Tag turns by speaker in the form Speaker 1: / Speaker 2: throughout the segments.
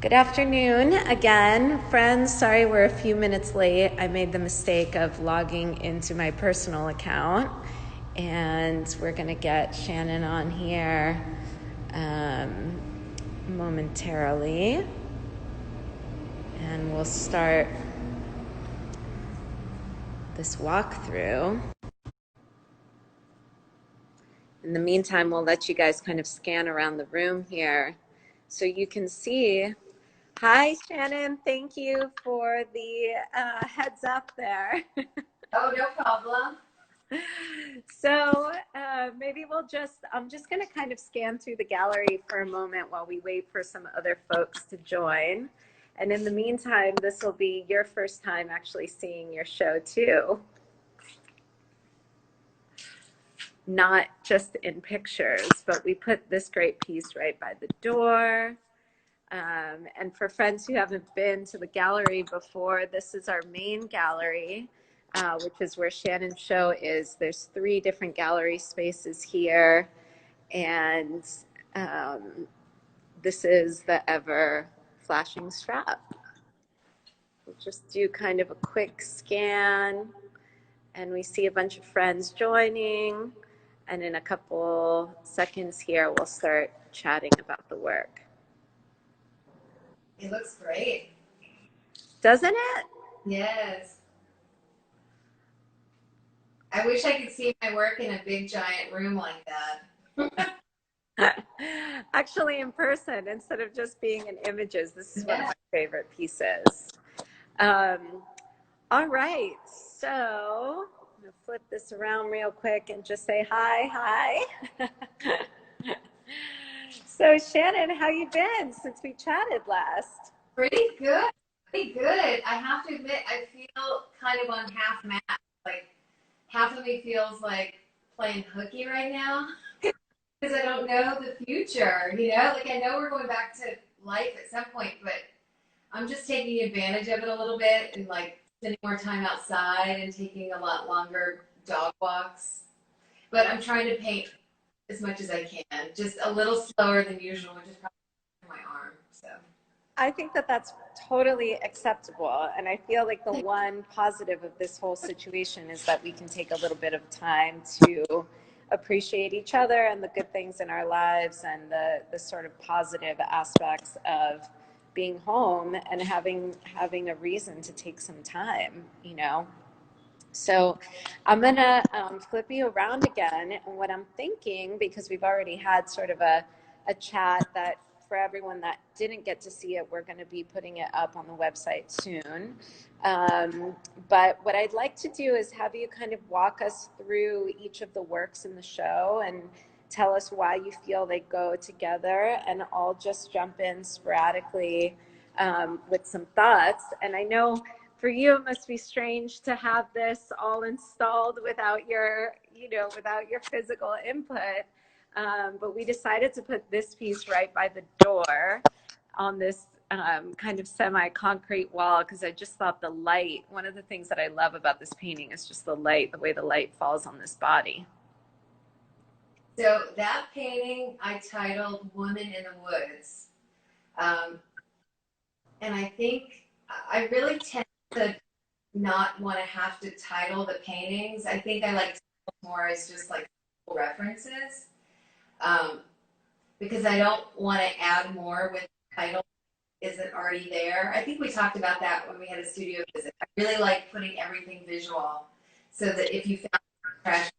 Speaker 1: Good afternoon again, friends. Sorry we're a few minutes late. I made the mistake of logging into my personal account, and we're going to get Shannon on here momentarily, and we'll start this walkthrough. In the meantime, we'll let you guys kind of scan around the room here so you can see. Hi, Shannon. Thank you for the heads up there.
Speaker 2: Oh, no problem.
Speaker 1: So maybe I'm just going to kind of scan through the gallery for a moment while we wait for some other folks to join. And in the meantime, this will be your first time actually seeing your show too. Not just in pictures, but we put this great piece right by the door. And for friends who haven't been to the gallery before, this is our main gallery, which is where Shannon's show is. There's 3 different gallery spaces here. And this is the ever flashing strap. We'll just do kind of a quick scan. And we see a bunch of friends joining. And in a couple seconds here, we'll start chatting about the work.
Speaker 2: It looks great.
Speaker 1: Doesn't it?
Speaker 2: Yes. I wish I could see my work in a big giant room like that.
Speaker 1: Actually, in person, instead of just being in images, this is one of
Speaker 2: Yeah.
Speaker 1: my favorite pieces. All right, so I'm gonna flip this around real quick and just say hi. So Shannon, how you been since we chatted last?
Speaker 2: Pretty good. Pretty good. I have to admit, I feel kind of on half mast. Like half of me feels like playing hooky right now because I don't know the future. Like I know we're going back to life at some point, but I'm just taking advantage of it a little bit and like spending more time outside and taking a lot longer dog walks. But I'm trying to paint as much as I can, just a little slower than usual, which is probably my arm. So
Speaker 1: I think that that's totally acceptable. And I feel like the one positive of this whole situation is that we can take a little bit of time to appreciate each other and the good things in our lives and the sort of positive aspects of being home and having a reason to take some time. So I'm gonna flip you around again. And what I'm thinking, because we've already had sort of a chat that for everyone that didn't get to see it, we're gonna be putting it up on the website soon. But what I'd like to do is have you kind of walk us through each of the works in the show and tell us why you feel they go together, and I'll just jump in sporadically with some thoughts. And I know for you it must be strange to have this all installed without without your physical input, but we decided to put this piece right by the door on this kind of semi-concrete wall because I just thought the light, one of the things that I love about this painting is just the light, the way the light falls on this body.
Speaker 2: So that painting I titled Woman in the Woods. Um, and I think I really tend to not want to have to title the paintings. I think I like to more as just like references, um, because I don't want to add more with the title isn't already there. I think we talked about that when we had a studio visit. I really like putting everything visual so that if you found trash,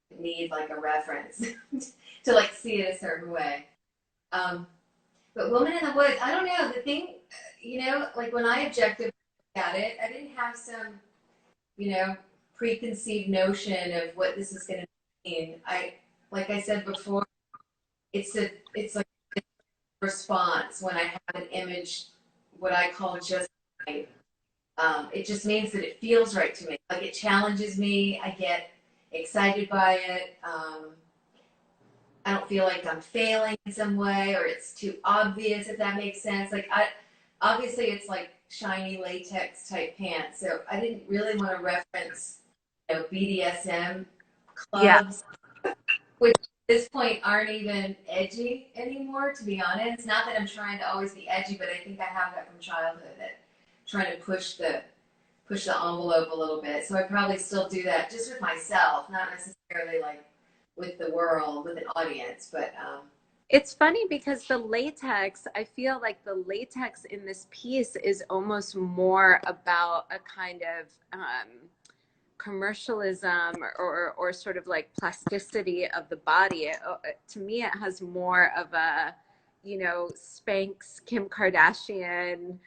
Speaker 2: you need like a reference to like see it a certain way. Um, but Woman in the Woods, I don't know. The thing, like when I objectively looked at it, I didn't have some, you know, preconceived notion of what this is going to mean. Like I said before, it's like a response when I have an image, what I call just right. It just means that it feels right to me. Like it challenges me. I get excited by it. I don't feel like I'm failing in some way or it's too obvious, if that makes sense. Obviously it's like shiny latex type pants. So I didn't really want to reference, BDSM
Speaker 1: Yeah.
Speaker 2: clubs, which this point aren't even edgy anymore, to be honest. Not that I'm trying to always be edgy, but I think I have that from childhood, that trying to push the envelope a little bit. So I probably still do that just with myself, not necessarily like with the world, with an audience, but
Speaker 1: It's funny because the latex, I feel like the latex in this piece is almost more about a kind of commercialism or sort of like plasticity of the body. To me, it has more of a, you know, Spanx, Kim Kardashian,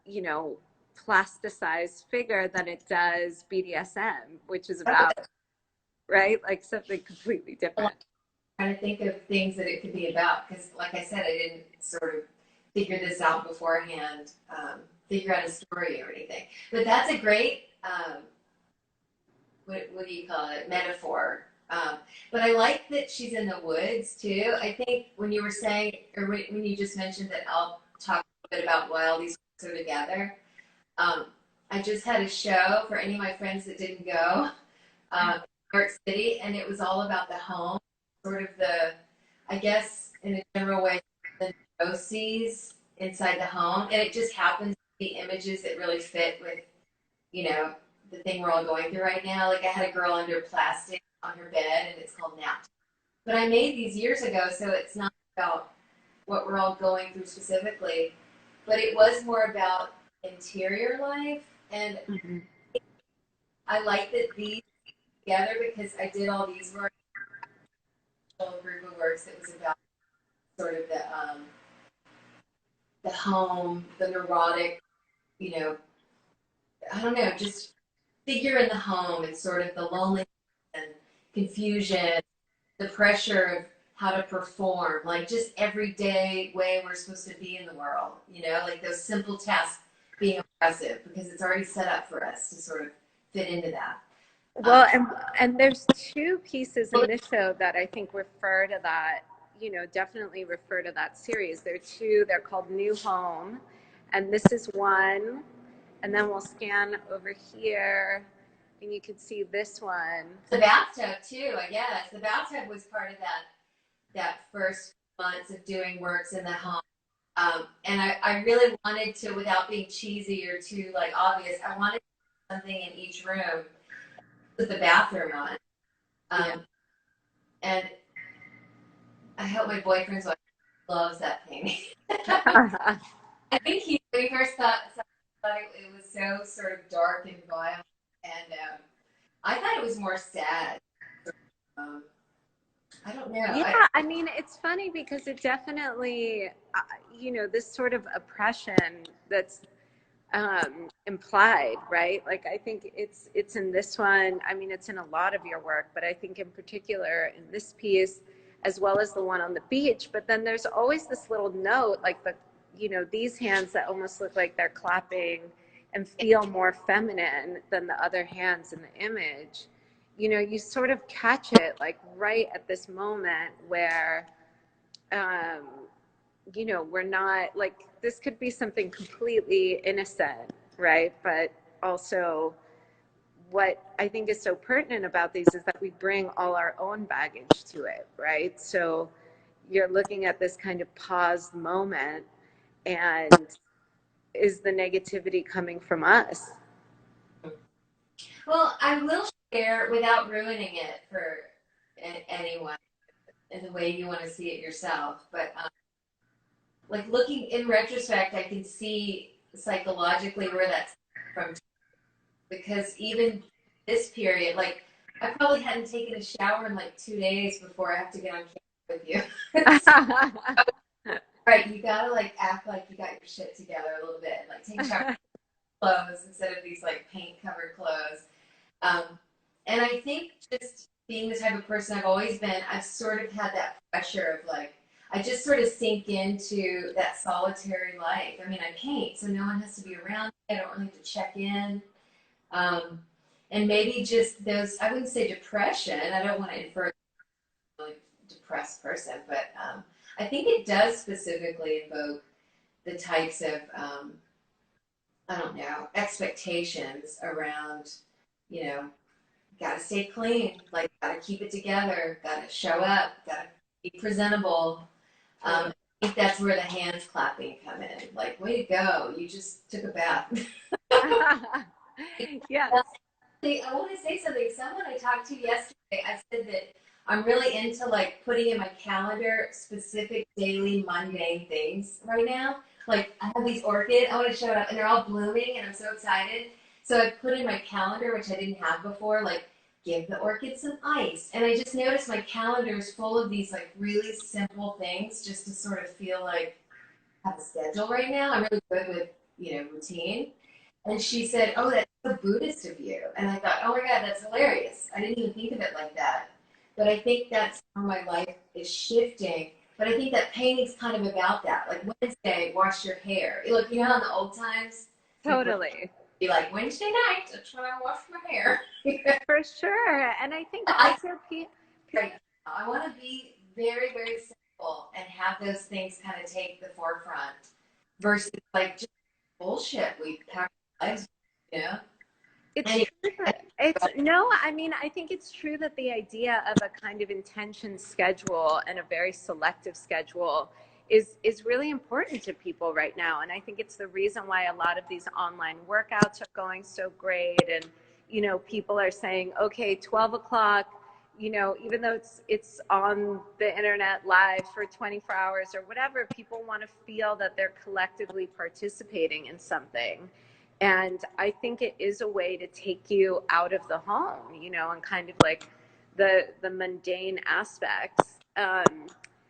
Speaker 1: you know, plasticized figure than it does BDSM, which is about, right? Like something completely different.
Speaker 2: trying to think of things that it could be about, because like I said, I didn't sort of figure this out beforehand, figure out a story or anything. But that's a great what do you call it, metaphor. But I like that she's in the woods too. I think when you were saying, or when you just mentioned that, I'll talk a little bit about why all these works are together. I just had a show for any of my friends that didn't go, in New York City, and it was all about the home, sort of the, I guess, in a general way, the neuroses inside the home, and it just happens to be images that really fit with, you know, the thing we're all going through right now. Like I had a girl under plastic on her bed, and it's called nap. But I made these years ago, so it's not about what we're all going through specifically, but it was more about interior life. And
Speaker 1: Mm-hmm.
Speaker 2: I like that these together because I did all these works, a group of works that was about sort of the home, the neurotic, you know, I don't know, just figure in the home and sort of the loneliness and confusion, the pressure of how to perform, like just everyday way we're supposed to be in the world, you know, like those simple tasks being oppressive because it's already set up for us to sort of fit into that.
Speaker 1: Well, and there's two pieces in this show that I think refer to that, you know, definitely refer to that series. There are two, they're called New Home, and this is one, and then we'll scan over here, and you can see this one.
Speaker 2: The bathtub too, I guess. The bathtub was part of that first months of doing works in the home. And I really wanted to, without being cheesy or too like obvious, I wanted something in each room with the bathroom on. And I hope my boyfriend's wife loves that painting. I think when he first thought it was so sort of dark and violent, and I thought it was more sad. I don't know.
Speaker 1: Yeah, I mean, it's funny because it definitely, you know, this sort of oppression that's implied, right? Like I think it's in this one. I mean, it's in a lot of your work, but I think in particular in this piece, as well as the one on the beach. But then there's always this little note, like the, you know, these hands that almost look like they're clapping and feel more feminine than the other hands in the image. You know, you sort of catch it like right at this moment where, you know, we're not like, this could be something completely innocent, right? But also, what I think is so pertinent about these is that we bring all our own baggage to it, right? So you're looking at this kind of paused moment, and is the negativity coming from us?
Speaker 2: Well, I will share without ruining it for anyone in the way you want to see it yourself. But like looking in retrospect, I can see psychologically where that's from. Because even this period, like I probably hadn't taken a shower in like 2 days before I have to get on camera with you. Right, you gotta like act like you got your shit together a little bit, and like take a shower clothes instead of these like paint covered clothes. And I think just being the type of person I've always been, I've sort of had that pressure of like, I just sort of sink into that solitary life. I mean, I paint, so no one has to be around me. I don't really have to check in. And maybe just those, I wouldn't say depression. I don't want to infer a really depressed person, but I think it does specifically evoke the types of, I don't know, expectations around, you know, gotta stay clean. Like gotta keep it together, gotta show up, gotta be presentable. I think that's where the hands clapping come in. Like, way to go, you just took a bath.
Speaker 1: Yes.
Speaker 2: I want to say something. Someone I talked to yesterday, I said that I'm really into like putting in my calendar specific daily mundane things right now. Like I have these orchids, I want to show it up, and they're all blooming, and I'm so excited. So I put in my calendar, which I didn't have before, like give the orchids some ice. And I just noticed my calendar is full of these like really simple things, just to sort of feel like I have a schedule right now. I'm really good with routine. And she said, "Oh, that's the Buddhist of you." And I thought, "Oh my God, that's hilarious. I didn't even think of it like that." But I think that's how my life is shifting. But I think that painting's kind of about that. Like Wednesday, wash your hair. Look, you know how in the old times, people would
Speaker 1: Totally.
Speaker 2: be like, "Wednesday night, that's when I wash my hair."
Speaker 1: For sure. And I think
Speaker 2: I
Speaker 1: also,
Speaker 2: right now, I want to be very, very simple and have those things kind of take the forefront versus like just bullshit we pack our lives, you know?
Speaker 1: it's
Speaker 2: Anyway,
Speaker 1: true that it's no, I mean, I think it's true that the idea of a kind of intention schedule and a very selective schedule is really important to people right now. And I think it's the reason why a lot of these online workouts are going so great. And, people are saying, okay, 12 o'clock, even though it's on the internet live for 24 hours or whatever, people want to feel that they're collectively participating in something. And I think it is a way to take you out of the home, and kind of like the mundane aspects.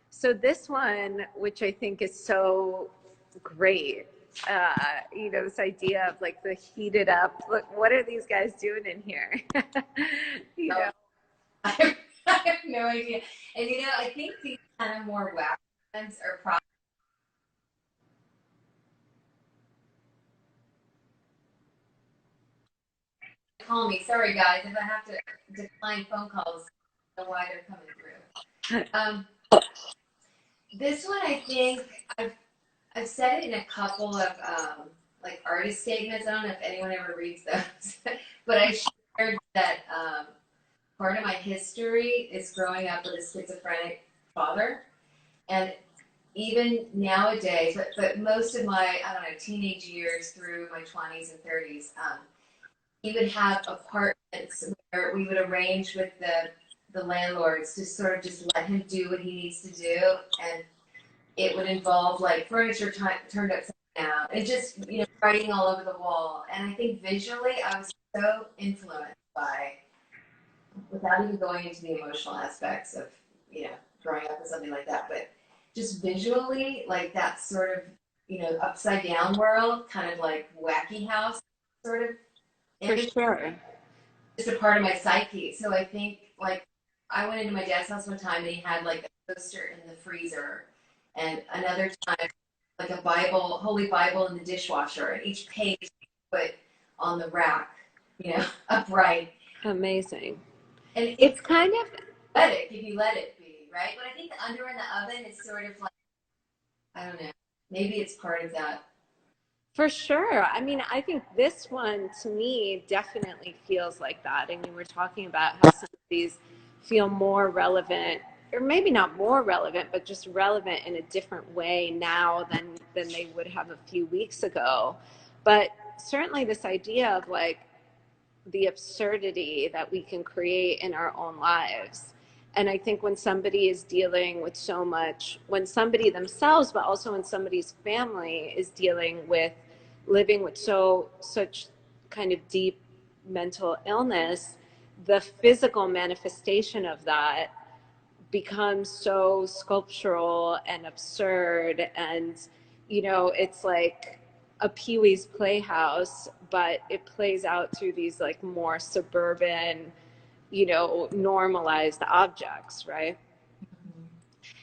Speaker 1: So this one, which I think is so great, this idea of like the heated up, look, what are these guys doing in here? you know,
Speaker 2: I have no idea. And I think these kind of more whack ones are probably call me. Sorry guys, if I have to decline phone calls, I don't know why they're coming through. This one I think I've said it in a couple of like artist statements. I don't know if anyone ever reads those, but I shared that part of my history is growing up with a schizophrenic father, and even nowadays, but most of my I don't know teenage years through my 20s and 30s, he would have apartments where we would arrange with the landlords to sort of just let him do what he needs to do, and it would involve like furniture turned upside down and just writing all over the wall. And I think visually, I was so influenced by, without even going into the emotional aspects of growing up with something like that, but just visually, like that sort of upside down world, kind of like wacky house sort of
Speaker 1: for
Speaker 2: image,
Speaker 1: sure.
Speaker 2: just a part of my psyche. So I think like I went into my dad's house one time and he had like a poster in the freezer, and another time like a Bible, Holy Bible in the dishwasher, and each page put on the rack, upright.
Speaker 1: Amazing.
Speaker 2: And
Speaker 1: It's kind of,
Speaker 2: poetic if you let it be, right? But I think the under in the oven is sort of like, I don't know, maybe it's part of that.
Speaker 1: for sure. I mean, I think this one to me definitely feels like that. And you were talking about how some of these feel more relevant, or maybe not more relevant, but just relevant in a different way now than they would have a few weeks ago. But certainly this idea of like the absurdity that we can create in our own lives. And I think when somebody is dealing with so much, when somebody themselves, but also when somebody's family is dealing with living with such kind of deep mental illness, the physical manifestation of that becomes so sculptural and absurd. And it's like a Pee-wee's Playhouse, but it plays out through these like more suburban, normalized objects, right?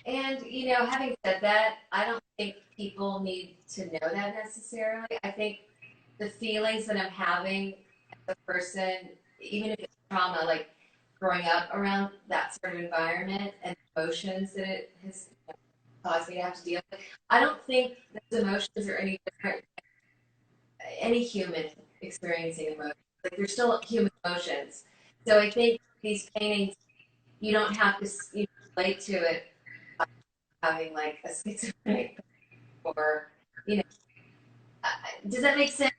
Speaker 2: And, having said that, I don't think people need to know that necessarily. I think the feelings that I'm having as a person, even if it's trauma, like growing up around that sort of environment and emotions that it has caused me to have to deal with, I don't think those emotions are any different any human experiencing emotions. Like they're still human emotions. So I think these paintings you don't have to relate to it by having like a schizophrenic or, you know, does that make sense?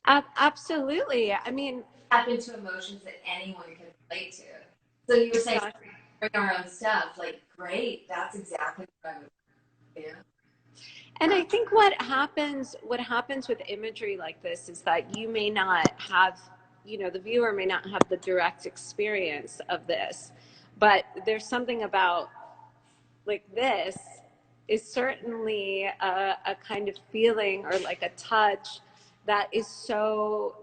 Speaker 1: Absolutely. I mean,
Speaker 2: Tap into emotions that anyone can relate to. So you were saying
Speaker 1: exactly.
Speaker 2: bring our own stuff, like great, that's exactly what I would do.
Speaker 1: And I think what happens with imagery like this is that you may not have, the viewer may not have the direct experience of this, but there's something about like this is certainly a kind of feeling or like a touch that is so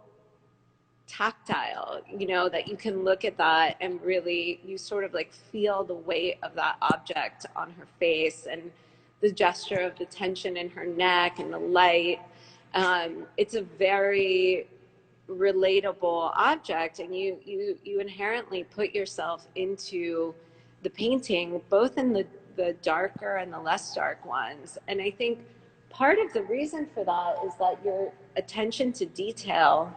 Speaker 1: tactile, that you can look at that and really you sort of like feel the weight of that object on her face and the gesture of the tension in her neck and the light. It's a very relatable object, and you inherently put yourself into the painting, both in the darker and the less dark ones. And I think part of the reason for that is that your attention to detail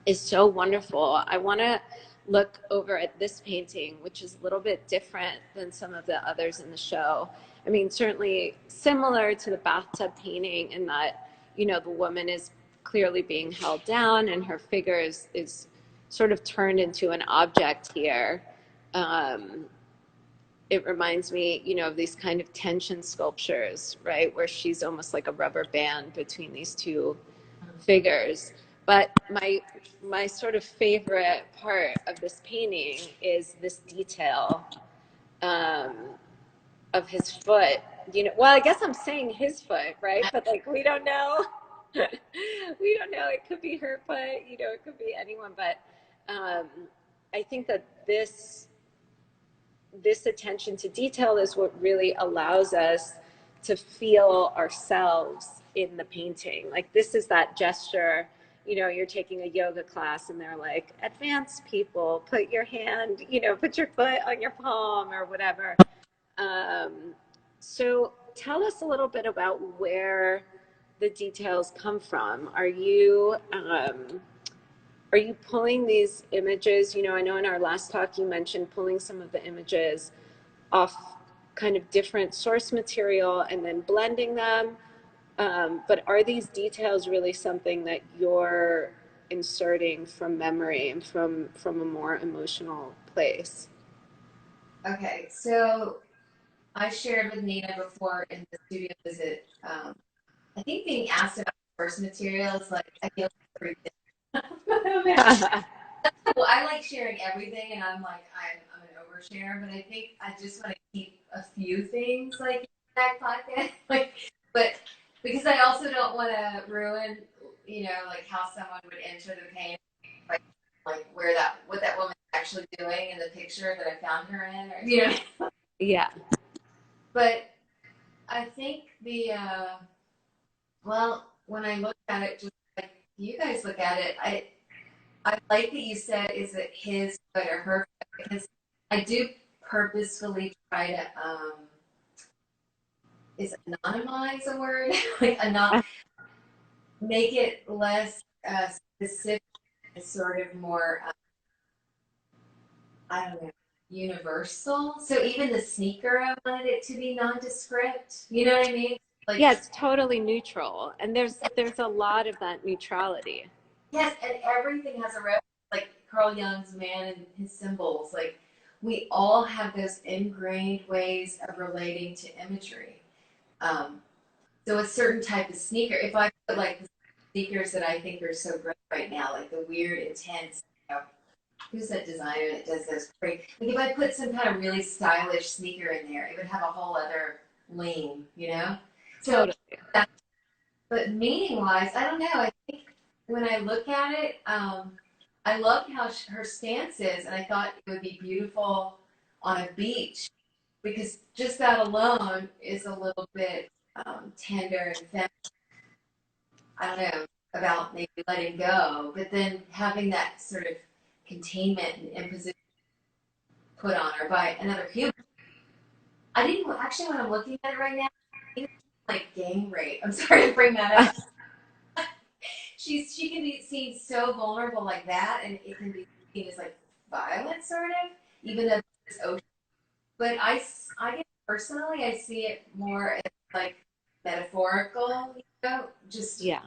Speaker 1: is so wonderful. I want to look over at this painting, which is a little bit different than some of the others in the show. I mean, certainly similar to the bathtub painting in that, the woman is clearly being held down and her figure is sort of turned into an object here. It reminds me, of these kind of tension sculptures, right? Where she's almost like a rubber band between these two figures. But my sort of favorite part of this painting is this detail um, of his foot. Well, I guess I'm saying his foot, right? But like we don't know. We don't know. It could be her foot. It could be anyone. But I think that this attention to detail is what really allows us to feel ourselves in the painting. Like this is that gesture, you're taking a yoga class and they're like, advanced people, put your hand, put your foot on your palm or whatever. So tell us a little bit about where the details come from. Are you pulling these images? I know in our last talk you mentioned pulling some of the images off kind of different source material and then blending them. But are these details really something that you're inserting from memory and from a more emotional place?
Speaker 2: Okay, so I shared with Nina before in the studio visit. I think being asked about source materials, like I feel everything. I don't know. Well, I like sharing everything, and I'm an overshare, but I think I just want to keep a few things like in my back pocket, like, but because I also don't want to ruin, like how someone would enter the painting, like what that woman's actually doing in the picture that I found her in, or
Speaker 1: Yeah.
Speaker 2: But I think well, when I look at it, just like you guys look at it, I like that you said, is it his foot or her foot? Because I do purposefully try to, is anonymize a word? Like, make it less specific, sort of more, I don't know, universal. So even the sneaker, I wanted it to be nondescript. You know what I mean? Like,
Speaker 1: Yeah, it's totally neutral. And there's a lot of that neutrality.
Speaker 2: yes, and everything has a reference, like Carl Jung's man and his symbols. Like we all have those ingrained ways of relating to imagery. Um, so a certain type of sneaker, if I put like the sneakers that I think are so great right now, like the weird, intense, who's that designer that does those great? Like if I put some kind of really stylish sneaker in there, it would have a whole other lean. So,
Speaker 1: Totally.
Speaker 2: but meaning wise, I don't know. I think when I look at it, I loved how her stance is, and I thought it would be beautiful on a beach because just that alone is a little bit tender and feminine. I don't know about maybe letting go, but then having that sort of containment and imposition put on her by another human. I didn't actually when I'm looking at it right now, even like gang rape. I'm sorry to bring that up. She can be seen so vulnerable like that, and it can be seen as like violent, sort of, even though it's ocean. but I guess personally, I see it more as like metaphorical, just
Speaker 1: Yeah.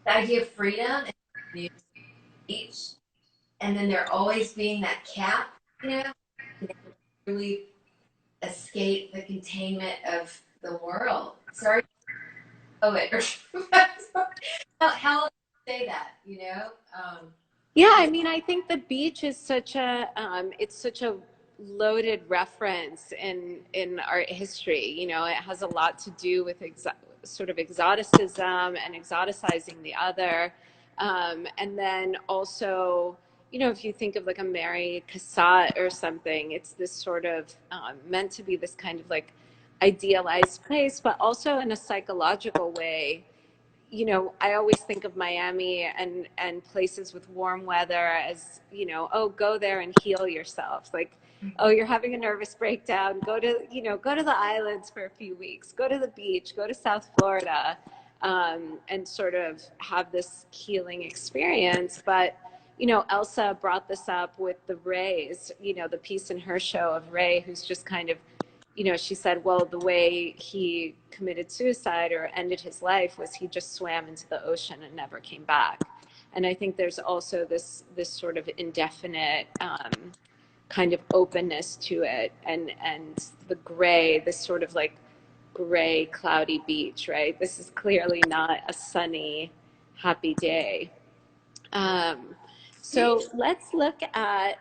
Speaker 2: the idea of freedom and new speech, and then there always being that cap, you never really escape the containment of the world. Sorry, poet, or how else do you say that?
Speaker 1: Yeah, I mean, I think the beach is such a it's such a loaded reference in art history. It has a lot to do with sort of exoticism and exoticizing the other, and then also, if you think of like a Mary Cassatt or something, it's this sort of meant to be this kind of like idealized place, but also in a psychological way. I always think of Miami and places with warm weather as, oh, go there and heal yourself. Like, oh, you're having a nervous breakdown, go to the islands for a few weeks, go to the beach, go to South Florida, and sort of have this healing experience. But, Elsa brought this up with the Rays, the piece in her show of Ray, who's just kind of, she said, well, the way he committed suicide or ended his life was he just swam into the ocean and never came back. And I think there's also this sort of indefinite kind of openness to it, and the gray, this sort of like gray, cloudy beach, right? This is clearly not a sunny, happy day. Um, so let's look at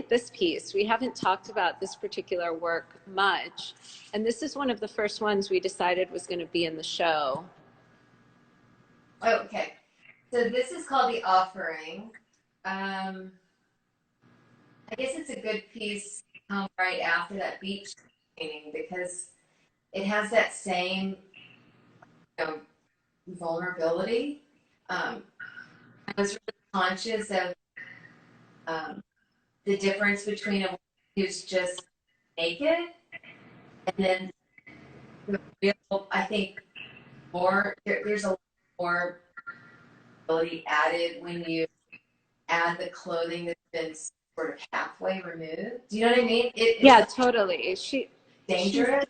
Speaker 1: this piece. We haven't talked about this particular work much, and this is one of the first ones we decided was going to be in the show.
Speaker 2: Oh, okay. So this is called The Offering. I guess it's a good piece to come right after that beach painting because it has that same, vulnerability. I was really conscious of um, the difference between a woman who's just naked and then the real, I think, there's a lot more ability added when you add the clothing that's been sort of halfway removed. Do you know what I mean? It's
Speaker 1: Yeah,
Speaker 2: like
Speaker 1: totally. She's
Speaker 2: dangerous.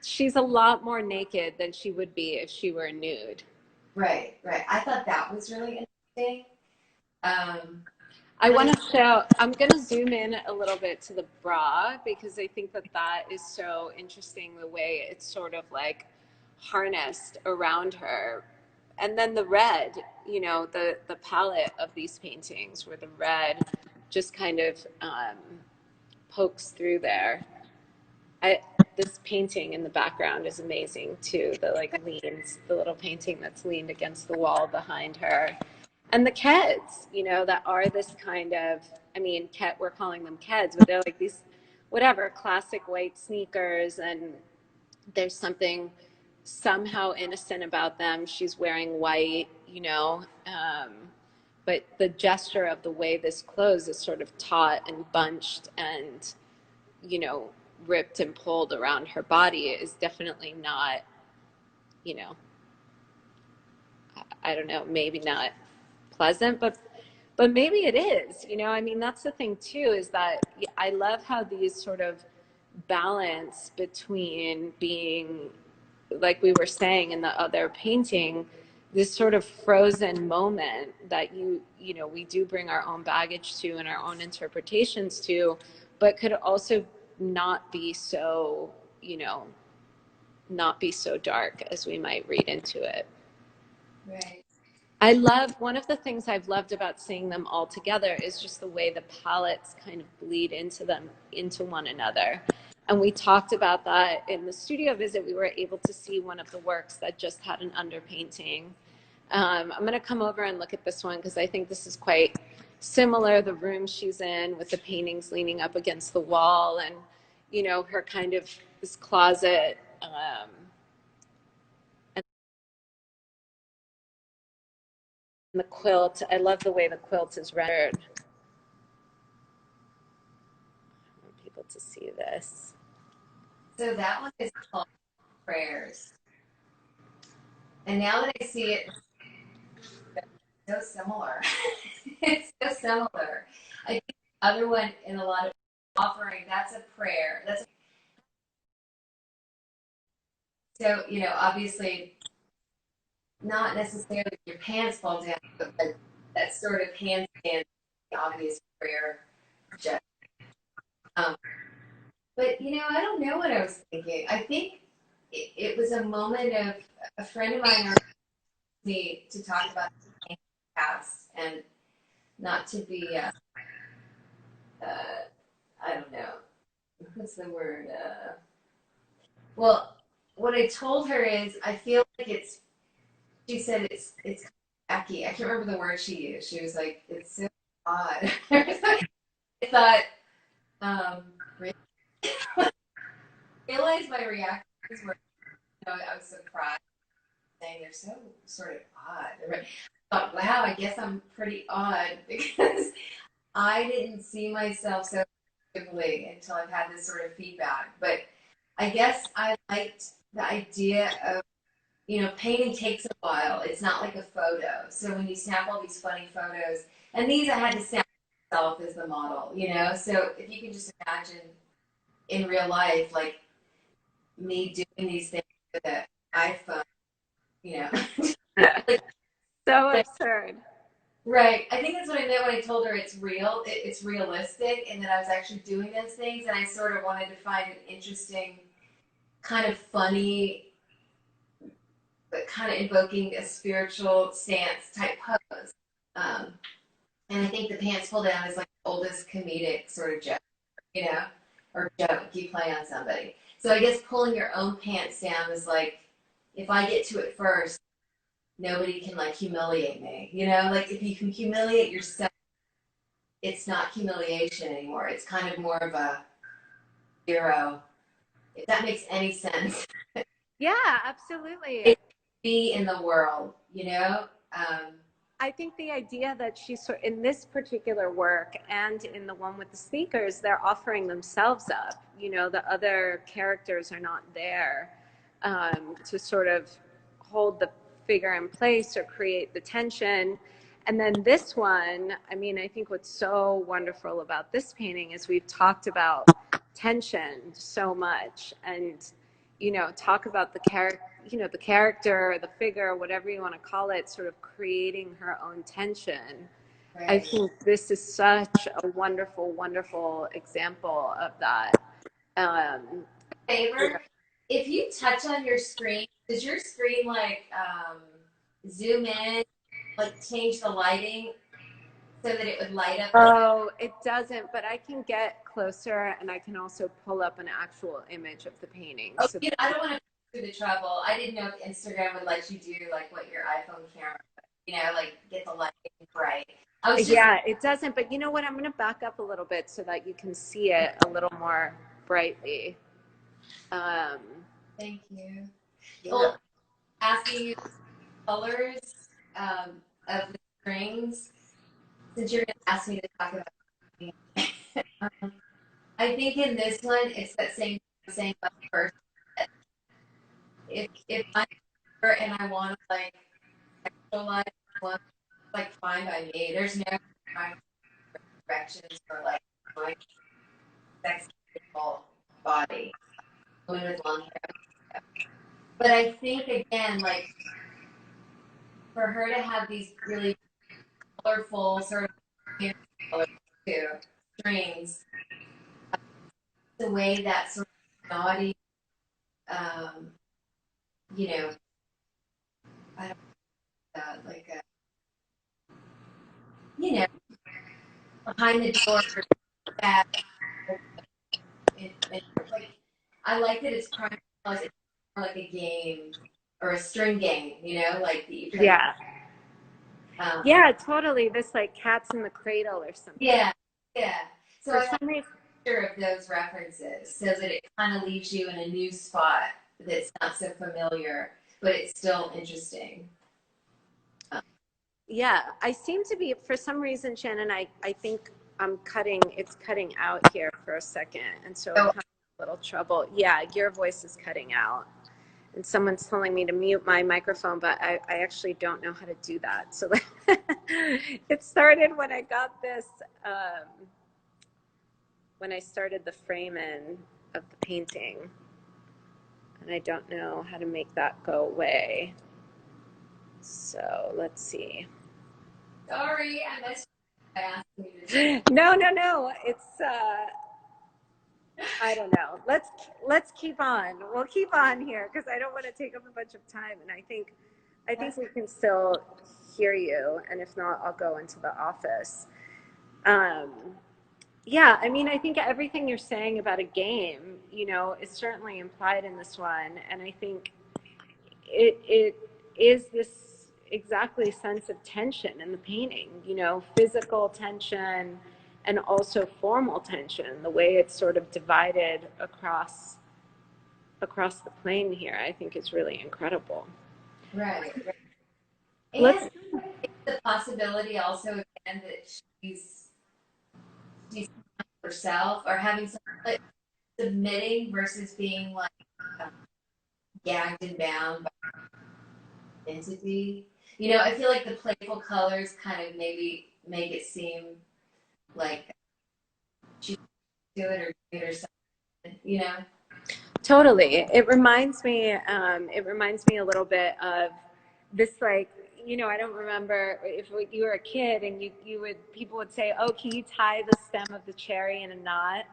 Speaker 1: she's a lot more naked than she would be if she were nude.
Speaker 2: Right, right. I thought that was really interesting. Um,
Speaker 1: I
Speaker 2: really,
Speaker 1: want to show, I'm going to zoom in a little bit to the bra because I think that that is so interesting, the way it's sort of like harnessed around her. And then the red, the palette of these paintings where the red just kind of pokes through there. I, this painting in the background is amazing too. The little painting that's leaned against the wall behind her. And the Keds, that are this kind of, I mean, we're calling them Keds, but they're like these, whatever, classic white sneakers. And there's something somehow innocent about them. She's wearing white, but the gesture of the way this clothes is sort of taut and bunched and, you know, ripped and pulled around her body is definitely not, you know, I don't know, maybe not pleasant, but maybe it is. I mean, that's the thing too, is that I love how these sort of balance between being, like we were saying in the other painting, this sort of frozen moment that we do bring our own baggage to and our own interpretations to, but could also not be so, not be so dark as we might read into it.
Speaker 2: right.
Speaker 1: I love, one of the things I've loved about seeing them all together is just the way the palettes kind of bleed into one another. And we talked about that in the studio visit. We were able to see one of the works that just had an underpainting. I'm going to come over and look at this one because I think this is quite similar. The room she's in with the paintings leaning up against the wall, and, her kind of this closet. And the quilt, I love the way the quilt is rendered. I want people to see this.
Speaker 2: So that one is called Prayers. And now that I see it, it's so similar. It's so similar. I think the other one in a lot of offering. That's a prayer. So, you know, obviously not necessarily your pants fall down, but like that sort of handstand, obvious prayer gesture. Um, but, you know, I don't know what I was thinking. I think it was a moment of a friend of mine asked me to talk about the past and not to be, I don't know, what's the word? Well, what I told her is I feel like she said it's tacky. I can't remember the word she used. She was like, it's so odd. I thought, really? I realized my reactions were, you know, I was surprised, saying they're so sort of odd. I thought, wow, I guess I'm pretty odd because I didn't see myself so actively until I've had this sort of feedback. But I guess I liked the idea of, you know, painting takes a while. It's not like a photo. So when you snap all these funny photos, and these I had to snap myself as the model, you know? So if you can just imagine in real life, like me doing these things with an iPhone, you know? like,
Speaker 1: So absurd.
Speaker 2: right. I think that's what I meant when I told her it's real, it's realistic, and that I was actually doing those things. And I sort of wanted to find an interesting, kind of funny, but kind of invoking a spiritual stance type pose. Um, and I think the pants pull down is like the oldest comedic sort of joke, you know, or joke you play on somebody. So I guess pulling your own pants down is like, if I get to it first, nobody can like humiliate me, you know? Like if you can humiliate yourself, it's not humiliation anymore. It's kind of more of a hero, if that makes any sense.
Speaker 1: Yeah, absolutely.
Speaker 2: It be in the world, you know?
Speaker 1: I think the idea that she's in this particular work and in the one with the sneakers, they're offering themselves up. You know, the other characters are not there to sort of hold the figure in place or create the tension. And then this one, I mean, I think what's so wonderful about this painting is we've talked about tension so much, and you know, talk about the character, you know, the character, the figure, whatever you want to call it, sort of creating her own tension.
Speaker 2: right.
Speaker 1: I think this is such a wonderful, wonderful example of that.
Speaker 2: Favor, if you touch on your screen, does your screen like zoom in, like change the lighting so that it would light up?
Speaker 1: Oh, it doesn't, but I can get closer and I can also pull up an actual image of the painting.
Speaker 2: Oh,
Speaker 1: So
Speaker 2: you know, I don't want to go through the trouble. I didn't know if Instagram would let you do like what your iPhone camera, you know, like get the lighting bright. I was just
Speaker 1: yeah, it doesn't, but you know what? I'm going to back up a little bit so that you can see it a little more brightly.
Speaker 2: thank you.
Speaker 1: Yeah.
Speaker 2: Well, asking you colors of the strings, since you're going to ask me to talk about um, I think in this one, it's that same saying about first. If I'm her and I want to like sexualize one, like fine by me. There's no directions for like my sex body, women with long hair. But I think again, like for her to have these really colorful sort of colors too, strings, the way that sort of naughty, um, you know, I don't know, like a, you know, behind the door that, like, I like that it's primarily like, like a game or a string game, you know, like that you play.
Speaker 1: Yeah. Yeah, totally. This like cats in the cradle or something.
Speaker 2: Yeah, yeah. So
Speaker 1: For
Speaker 2: I like
Speaker 1: some reason,
Speaker 2: a picture of those references so that it kind of leaves you in a new spot that's not so familiar, but it's still interesting.
Speaker 1: yeah, I seem to be, for some reason, Shannon, I think it's cutting out here for a second. And so I'm
Speaker 2: So
Speaker 1: having a little trouble. Yeah, your voice is cutting out. And someone's telling me to mute my microphone, but I actually don't know how to do that. So it started when I got this when I started the frame in of the painting, and I don't know how to make that go away. So let's see.
Speaker 2: Sorry, I missed you. I asked you to do.
Speaker 1: No. It's I don't know. Let's keep on. We'll keep on here because I don't want to take up a bunch of time, and I think we can still hear you. And if not, I'll go into the office. Um, yeah, I mean, I think everything you're saying about a game, is certainly implied in this one, and I think it is this exactly sense of tension in the painting, physical tension and also formal tension, the way it's sort of divided across the plane here, I think is really incredible.
Speaker 2: Right. And
Speaker 1: Let's
Speaker 2: the possibility also again that she's herself or having some like submitting versus being like gagged and bound by entity. I feel like the playful colors kind of maybe make it seem like she's do it or do it or something.
Speaker 1: Totally. It reminds me a little bit of this, like, I don't remember if you were a kid and people would say, oh, can you tie the stem of the cherry in a knot?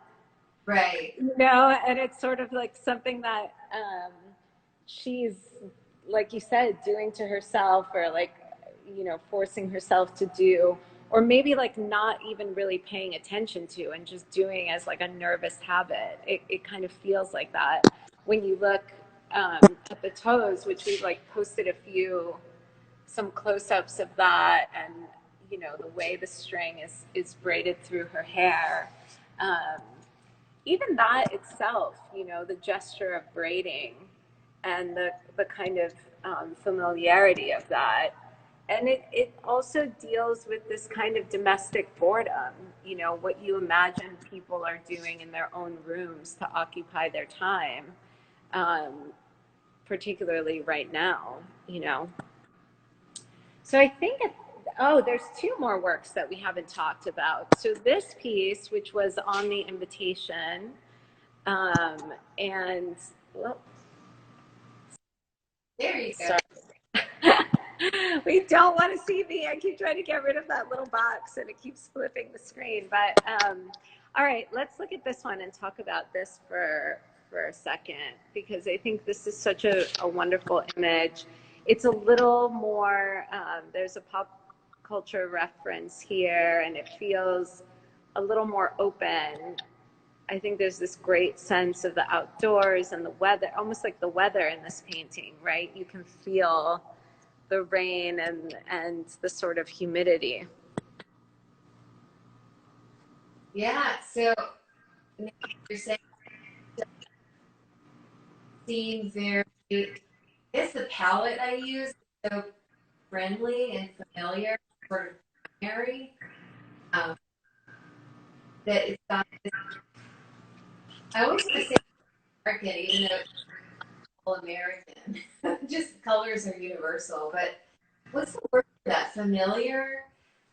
Speaker 2: Right.
Speaker 1: And it's sort of like something that she's, like you said, doing to herself, or like, forcing herself to do, or maybe like not even really paying attention to and just doing as like a nervous habit. It kind of feels like that when you look at the toes, which we've like posted some close-ups of that, and the way the string is braided through her hair. Even that itself, the gesture of braiding and the kind of familiarity of that. And it also deals with this kind of domestic boredom, what you imagine people are doing in their own rooms to occupy their time, particularly right now. So I think, there's two more works that we haven't talked about. So this piece, which was on the invitation, and well,
Speaker 2: There you go.
Speaker 1: sorry. We don't want to see me. I keep trying to get rid of that little box and it keeps flipping the screen. But all right, let's look at this one and talk about this for a second, because I think this is such a wonderful image. It's a little more, there's a pop culture reference here, and it feels a little more open. I think there's this great sense of the outdoors and the weather, almost like the weather in this painting, right? You can feel the rain and the sort of humidity.
Speaker 2: Yeah. So you're saying seem very. I guess the palette I use is so friendly and familiar, sort of airy, that it's got this. I always want to say American, even though it's all American. Just colors are universal. But what's the word for that? Familiar?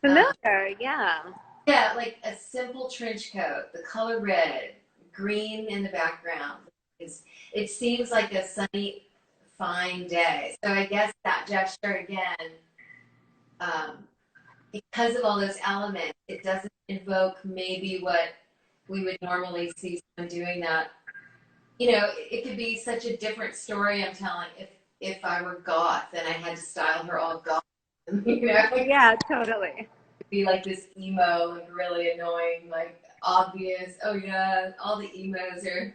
Speaker 1: Familiar, yeah.
Speaker 2: Yeah, like a simple trench coat, the color red, green in the background. It seems like a sunny, fine day. So I guess that gesture again, um, because of all those elements, it doesn't invoke maybe what we would normally see someone doing that. It could be such a different story I'm telling if I were goth and I had to style her all goth.
Speaker 1: Yeah, totally.
Speaker 2: Be like this emo, like really annoying, like obvious. Oh yeah, all the emos are.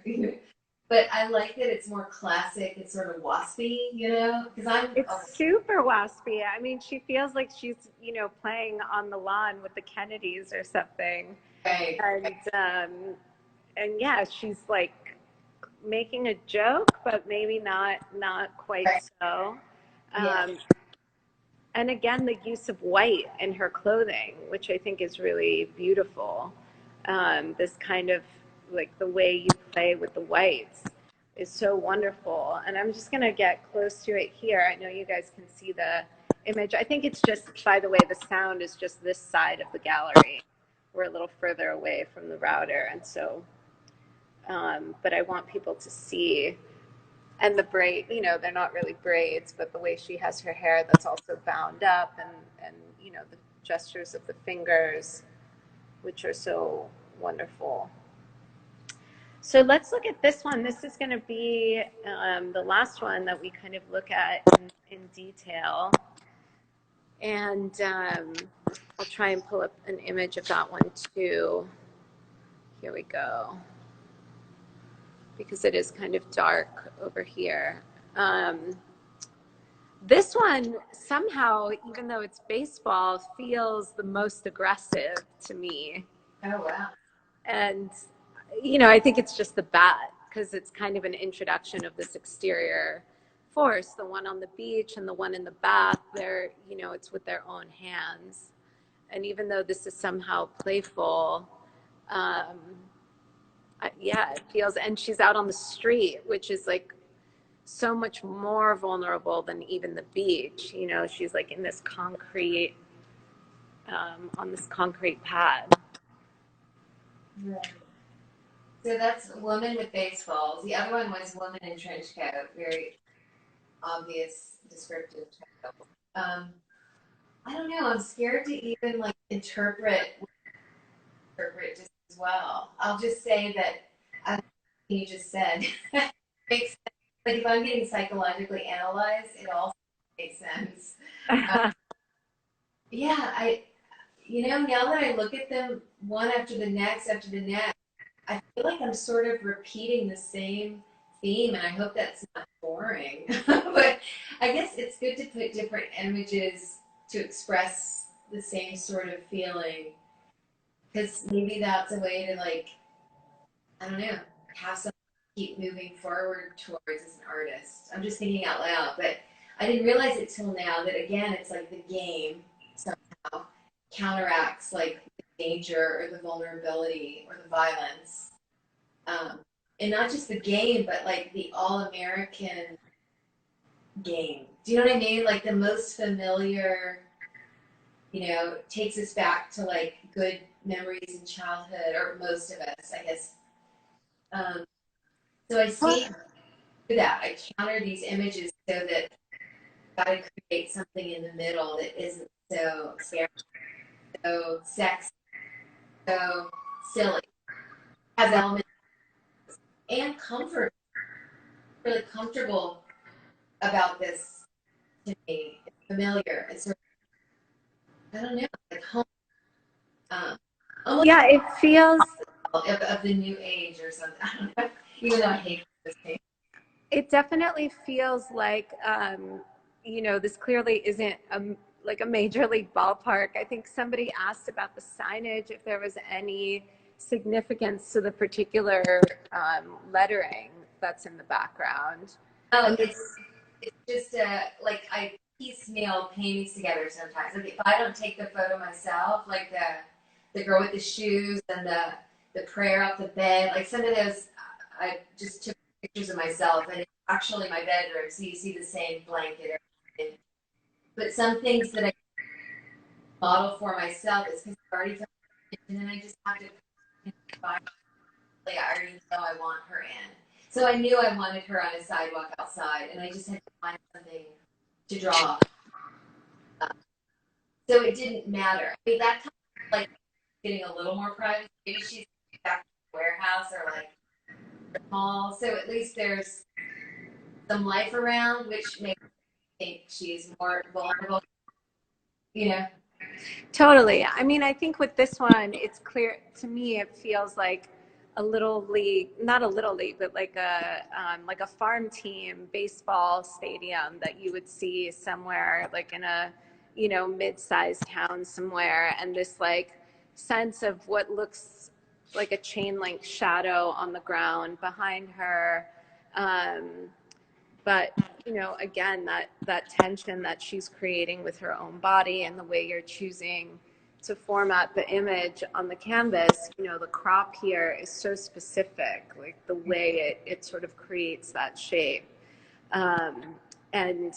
Speaker 2: But I like that it's more classic. It's sort of waspy, because
Speaker 1: It's super waspy. I mean, she feels like she's, playing on the lawn with the Kennedys or something.
Speaker 2: right.
Speaker 1: And yeah, she's like making a joke, but maybe not quite
Speaker 2: Right.
Speaker 1: so.
Speaker 2: Yeah.
Speaker 1: And again, the use of white in her clothing, which I think is really beautiful. This kind of like the way you play with the whites is so wonderful. And I'm just going to get close to it here. I know you guys can see the image. I think it's just, by the way, the sound is just this side of the gallery. we're a little further away from the router. And so, but I want people to see, and the braid, you know, they're not really braids, but the way she has her hair that's also bound up, and you know, the gestures of the fingers, which are so wonderful. So let's look at this one. This is going to be the last one that we kind of look at in detail. And I'll try and pull up an image of that one too. Here we go. Because it is kind of dark over here. This one somehow, even though it's baseball, feels the most aggressive to me.
Speaker 2: Oh, wow.
Speaker 1: And, you know, I think it's just the bat, because it's kind of an introduction of this exterior force. The one on the beach and the one in the bath, they're, you know, it's with their own hands. And even though this is somehow playful, yeah, it feels, and she's out on the street, which is like so much more vulnerable than even the beach. You know, she's like in this concrete, on this concrete pad.
Speaker 2: Right. So that's Woman with Baseballs. The other one was Woman in Trench Coat. Very obvious descriptive title. I don't know. I'm scared to even like interpret just as well. I'll just say that I you just said makes sense. Like if I'm getting psychologically analyzed, it also makes sense. Yeah, you know, now that I look at them one after the next, I feel like I'm sort of repeating the same theme, and I hope that's not boring. But I guess it's good to put different images to express the same sort of feeling, because maybe that's a way to, like, I don't know, have something to keep moving forward towards as an artist. I'm just thinking out loud, but I didn't realize it till now that again, it's like the game somehow counteracts like the danger or the vulnerability or the violence. And not just the game, but like the all-American game. Do you know what I mean? Like the most familiar, you know, takes us back to like good memories in childhood, or most of us, I guess. Um, so I see that. I counter these images so that I gotta create something in the middle that isn't so scary, so sexy, so silly, has elements and comfort. Really comfortable about this to me. It's familiar. It's sort of, I don't know, like home, almost
Speaker 1: Yeah, it feels,
Speaker 2: of the new age or something. I don't know. Even though I hate this thing.
Speaker 1: it definitely feels like, you know, this clearly isn't like a major league ballpark. I think somebody asked about the signage, if there was any significance to the particular lettering that's in the background.
Speaker 2: Oh, it's just like I piecemeal paintings together sometimes. Like if I don't take the photo myself, like the girl with the shoes and the prayer off the bed, like some of those, I just took pictures of myself, and it's actually my bedroom, so you see the same blanket. But some things that I model for myself is because I already took it, and then I just have to find. Like I already know I want her in. So I knew I wanted her on a sidewalk outside, and I just had to find something to draw. So it didn't matter. I mean, that kind of like getting a little more private. Maybe she's back to the warehouse or like the mall. So at least there's some life around, which makes me think she's more vulnerable. You know?
Speaker 1: Totally. I mean, I think with this one, it's clear to me. It feels like a little league, not a little league, but like a farm team baseball stadium that you would see somewhere, like in a, you know, mid-sized town somewhere, and this like sense of what looks like a chain link shadow on the ground behind her. But you know, again, that tension that she's creating with her own body, and the way you're choosing to format the image on the canvas, you know, the crop here is so specific, like the way it sort of creates that shape. And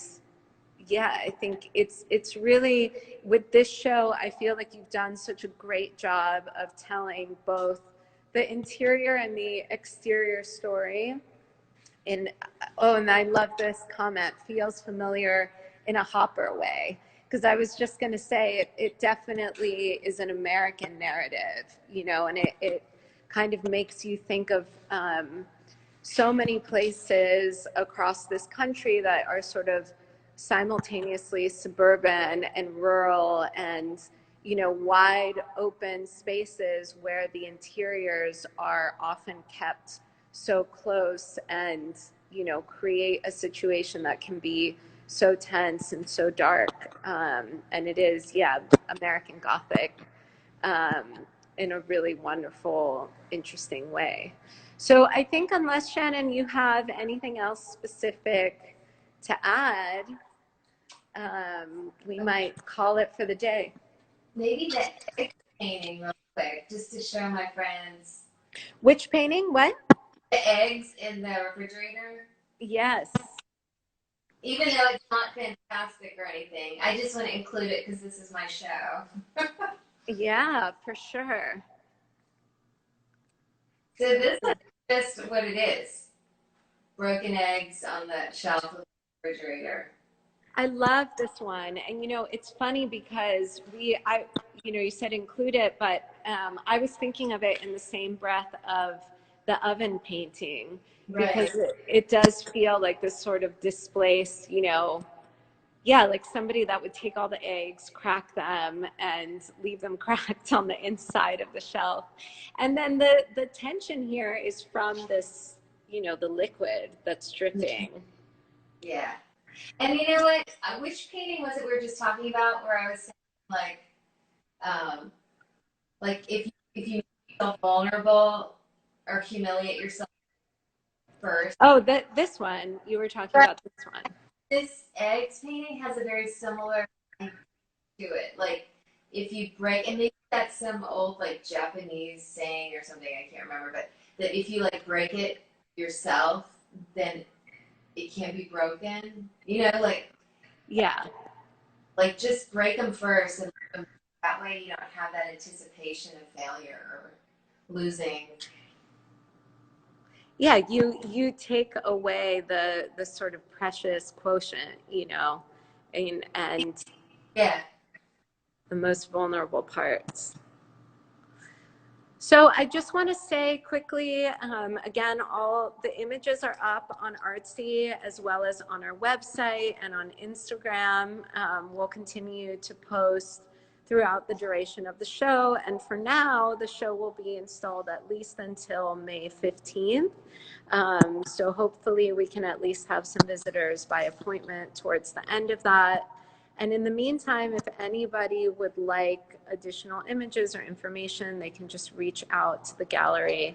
Speaker 1: yeah, I think it's really, with this show, I feel like you've done such a great job of telling both the interior and the exterior story. And oh, and I love this comment, feels familiar in a Hopper way. Because I was just going to say it definitely is an American narrative, you know, and it kind of makes you think of so many places across this country that are sort of simultaneously suburban and rural and, you know, wide open spaces where the interiors are often kept so close and, you know, create a situation that can be so tense and so dark. And it is, yeah, American Gothic um, in a really wonderful, interesting way. So I think, unless Shannon, you have anything else specific to add, we might call it for the day.
Speaker 2: Maybe the egg painting real quick, just to show my friends.
Speaker 1: Which painting? What?
Speaker 2: The eggs in the refrigerator.
Speaker 1: Yes.
Speaker 2: Even though it's not fantastic or anything, I just want to include it because this is my show.
Speaker 1: Yeah, for sure.
Speaker 2: So this is just what it is. Broken eggs on the shelf of the refrigerator.
Speaker 1: I love this one. And, you know, it's funny because you know, you said include it, but I was thinking of it in the same breath of the oven painting, because
Speaker 2: Right.
Speaker 1: it does feel like this sort of displaced, you know, yeah, like somebody that would take all the eggs, crack them, and leave them cracked on the inside of the shelf. And then the tension here is from this, you know, the liquid that's dripping.
Speaker 2: Yeah. And you know what? Which painting was it we were just talking about where I was saying um, like if you make yourself vulnerable or humiliate yourself first.
Speaker 1: Oh, this one, you were talking
Speaker 2: Right.
Speaker 1: about this one.
Speaker 2: This eggs painting has a very similar to it. Like if you break, and maybe that's some old like Japanese saying or something, I can't remember, but that if you like break it yourself, then it can't be broken. You know,
Speaker 1: Yeah.
Speaker 2: like just break them first, and that way you don't have that anticipation of failure or losing.
Speaker 1: Yeah, you take away the sort of precious quotient, you know, and
Speaker 2: Yeah.
Speaker 1: the most vulnerable parts. So I just want to say quickly, again, all the images are up on Artsy as well as on our website and on Instagram. We'll continue to post throughout the duration of the show. And for now, the show will be installed at least until May 15th. So hopefully we can at least have some visitors by appointment towards the end of that. And in the meantime, if anybody would like additional images or information, they can just reach out to the gallery,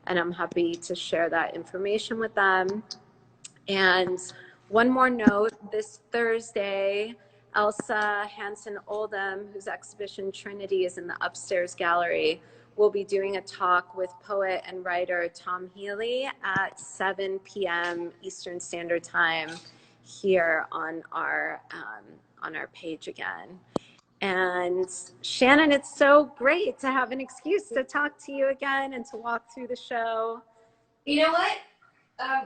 Speaker 1: and I'm happy to share that information with them. And one more note, this Thursday, Elsa Hansen Oldham, whose exhibition Trinity is in the upstairs gallery, will be doing a talk with poet and writer Tom Healy at 7 p.m. Eastern Standard Time here on our page again. And Shannon, it's so great to have an excuse to talk to you again and to walk through the show.
Speaker 2: You know what?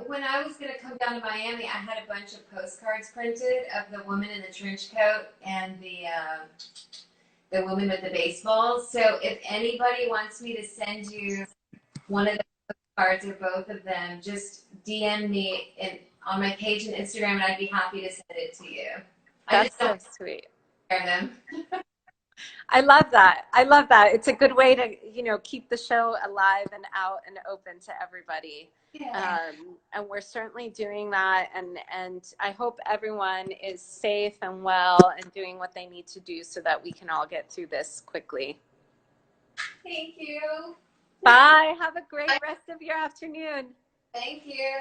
Speaker 2: When I was going to come down to Miami, I had a bunch of postcards printed of the woman in the trench coat and the woman with the baseballs. So if anybody wants me to send you one of the cards or both of them, just DM me on my page and Instagram, and I'd be happy to send it to you. I
Speaker 1: That's
Speaker 2: just
Speaker 1: so
Speaker 2: don't
Speaker 1: sweet.
Speaker 2: share them.
Speaker 1: I love that. I love that. It's a good way to, you know, keep the show alive and out and open to everybody.
Speaker 2: Yeah.
Speaker 1: And we're certainly doing that. And I hope everyone is safe and well and doing what they need to do so that we can all get through this quickly.
Speaker 2: Thank you.
Speaker 1: Bye. Have a great rest of your afternoon.
Speaker 2: Thank you.